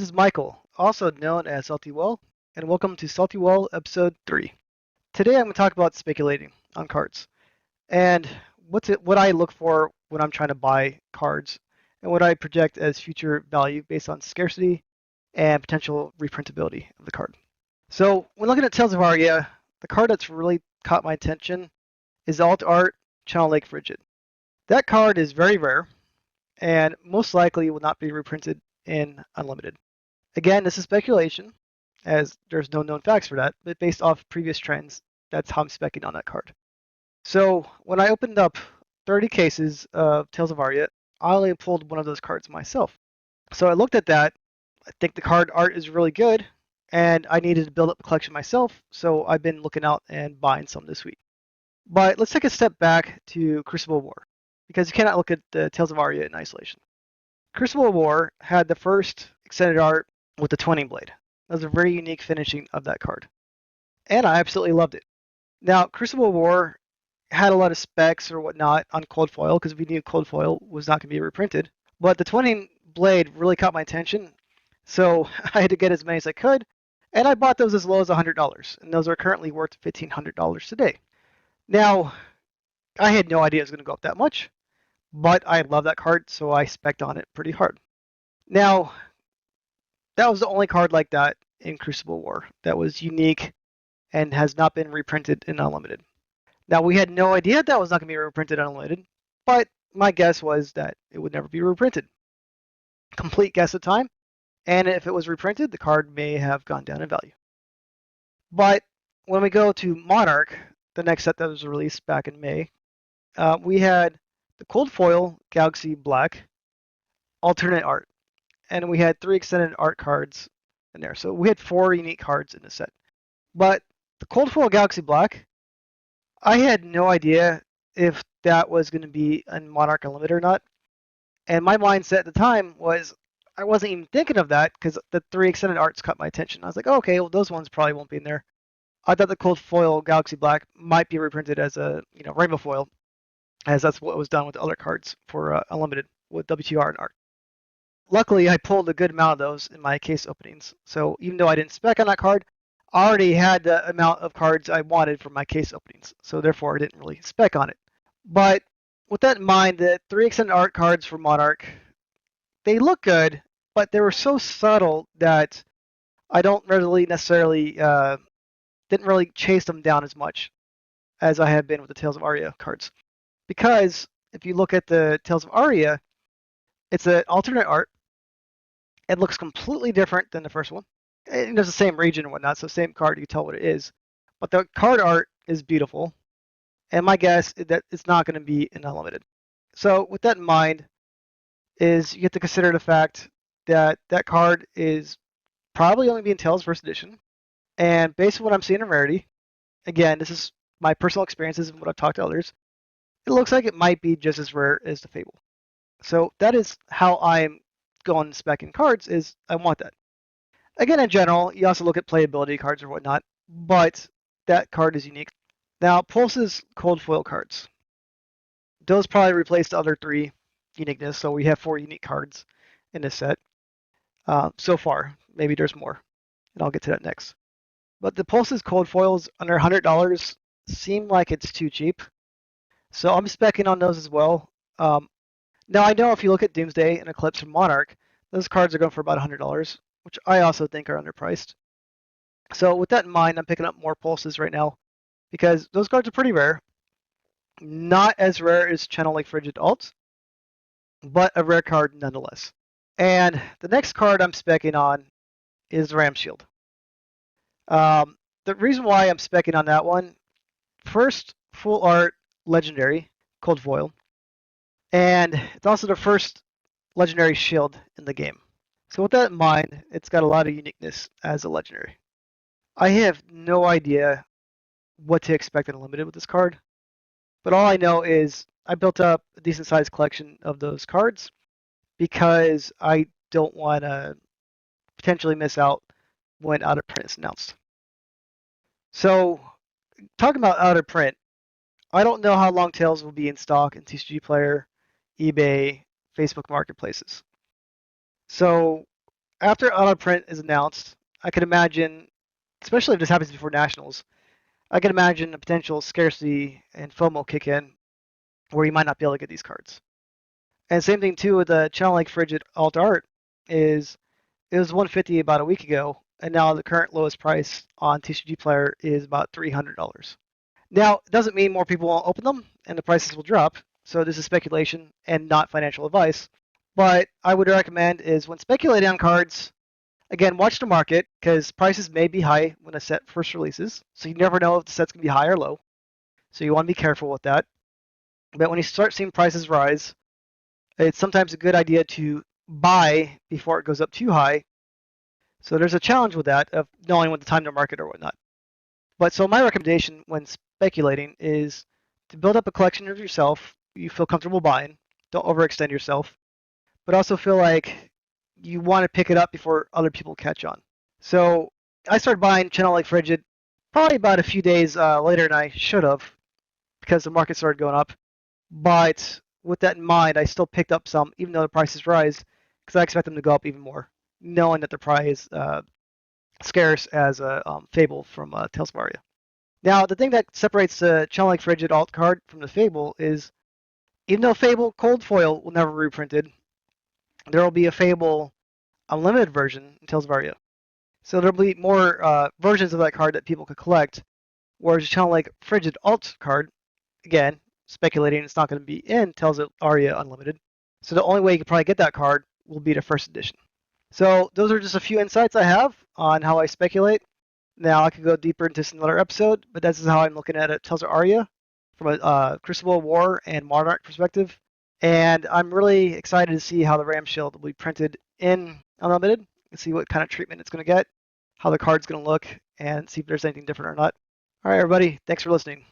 is Michael, also known as Salty Well, and welcome to Salty Well Episode 3. Today I'm going to talk about speculating on cards and what I look for when I'm trying to buy cards and what I project as future value based on scarcity and potential reprintability of the card. So when looking at Tales of Aria, the card that's really caught my attention is the Alt Art Channel Lake Frigid. That card is very rare and most likely will not be reprinted in Unlimited. Again, this is speculation, as there's no known facts for that, but based off previous trends, that's how I'm specking on that card. So when I opened up 30 cases of Tales of Aria, I only pulled one of those cards myself. So I looked at that. I think the card art is really good, and I needed to build up a collection myself, so I've been looking out and buying some this week. But let's take a step back to Crucible War, because you cannot look at the Tales of Aria in isolation. Crucible War had the first extended art with the twinning blade. That was a very unique finishing of that card. And I absolutely loved it. Now, Crucible War had a lot of specs or whatnot on cold foil because we knew cold foil was not going to be reprinted. But the twinning blade really caught my attention. So I had to get as many as I could. And I bought those as low as $100. And those are currently worth $1,500 today. Now, I had no idea it was going to go up that much. But I love that card, so I spec'd on it pretty hard. Now, that was the only card like that in Crucible War that was unique and has not been reprinted in Unlimited. Now, we had no idea that was not going to be reprinted in Unlimited, but my guess was that it would never be reprinted. Complete guess at the time, and if it was reprinted, the card may have gone down in value. But when we go to Monarch, the next set that was released back in May, we had the Cold Foil Galaxy Black alternate art. And we had 3 extended art cards in there. So we had 4 unique cards in the set. But the Cold Foil Galaxy Black, I had no idea if that was going to be in Monarch Unlimited or not. And my mindset at the time was I wasn't even thinking of that because the 3 extended arts caught my attention. I was like, oh, okay, well, those ones probably won't be in there. I thought the Cold Foil Galaxy Black might be reprinted as a rainbow foil, as that's what was done with the other cards for Unlimited with WTR and art. Luckily, I pulled a good amount of those in my case openings. So even though I didn't spec on that card, I already had the amount of cards I wanted for my case openings. So therefore, I didn't really spec on it. But with that in mind, the 3 extended art cards for Monarch, they look good, but they were so subtle that I don't really necessarily didn't really chase them down as much as I have been with the Tales of Aria cards. Because if you look at the Tales of Aria, it's an alternate art. It looks completely different than the first one. It has the same region and whatnot, so same card, you can tell what it is. But the card art is beautiful, and my guess is that it's not going to be in Unlimited. So with that in mind, is you have to consider the fact that that card is probably only being Tales First Edition, and based on what I'm seeing in Rarity, again, this is my personal experiences and what I've talked to others, it looks like it might be just as rare as the Fable. So that is how I'm going spec in cards, is I want that. Again, in general, you also look at playability cards or whatnot, but that card is unique. Now, Pulse's cold foil cards. Those probably replaced the other 3 uniqueness, so we have 4 unique cards in this set so far. Maybe there's more, and I'll get to that next. But the Pulse's cold foils under $100 seem like it's too cheap, so I'm specking on those as well. Now, I know if you look at Doomsday and Eclipse and Monarch, those cards are going for about $100, which I also think are underpriced. So with that in mind, I'm picking up more Pulses right now because those cards are pretty rare. Not as rare as Channel Lake Frigid Alt, but a rare card nonetheless. And the next card I'm specking on is Ram Shield. The reason why I'm specking on that one, first full art legendary, cold foil. And it's also the first legendary shield in the game. So with that in mind, it's got a lot of uniqueness as a legendary. I have no idea what to expect in Unlimited with this card, but all I know is I built up a decent sized collection of those cards because I don't want to potentially miss out when out of print is announced. So talking about out of print, I don't know how long Tales will be in stock in TCG Player, eBay, Facebook marketplaces. So after auto print is announced, I could imagine, especially if this happens before nationals, I could imagine a potential scarcity and FOMO kick in where you might not be able to get these cards. And same thing too with the Channel Lake Frigid Alt Art is it was 150 about a week ago, and now the current lowest price on TCG Player is about $300. Now, it doesn't mean more people won't open them and the prices will drop. So this is speculation and not financial advice. But I would recommend is when speculating on cards, again, watch the market because prices may be high when a set first releases. So you never know if the set's going to be high or low. So you want to be careful with that. But when you start seeing prices rise, it's sometimes a good idea to buy before it goes up too high. So there's a challenge with that of knowing when to time the market or whatnot. But so my recommendation when speculating is to build up a collection of yourself you feel comfortable buying. Don't overextend yourself, but also feel like you want to pick it up before other people catch on. So I started buying Channel Lake Frigid probably about a few days later than I should have because the market started going up. But with that in mind, I still picked up some, even though the prices rise, because I expect them to go up even more, knowing that they're probably as scarce as a Fable from Tales of Aria. Now, the thing that separates the Channel Lake Frigid alt card from the Fable is, even though Fable Cold Foil will never be reprinted, there will be a Fable Unlimited version in Tales of Aria. So there'll be more versions of that card that people could collect, whereas the Channel Lake Frigid alt card, again, speculating it's not going to be in Tales of Aria Unlimited. So the only way you can probably get that card will be the first edition. So those are just a few insights I have on how I speculate. Now I could go deeper into this in another episode, but this is how I'm looking at it. Tales of Aria from a Crucible War and Monarch perspective. And I'm really excited to see how the Ram Shield will be printed in Unlimited and see what kind of treatment it's going to get, how the card's going to look, and see if there's anything different or not. All right, everybody. Thanks for listening.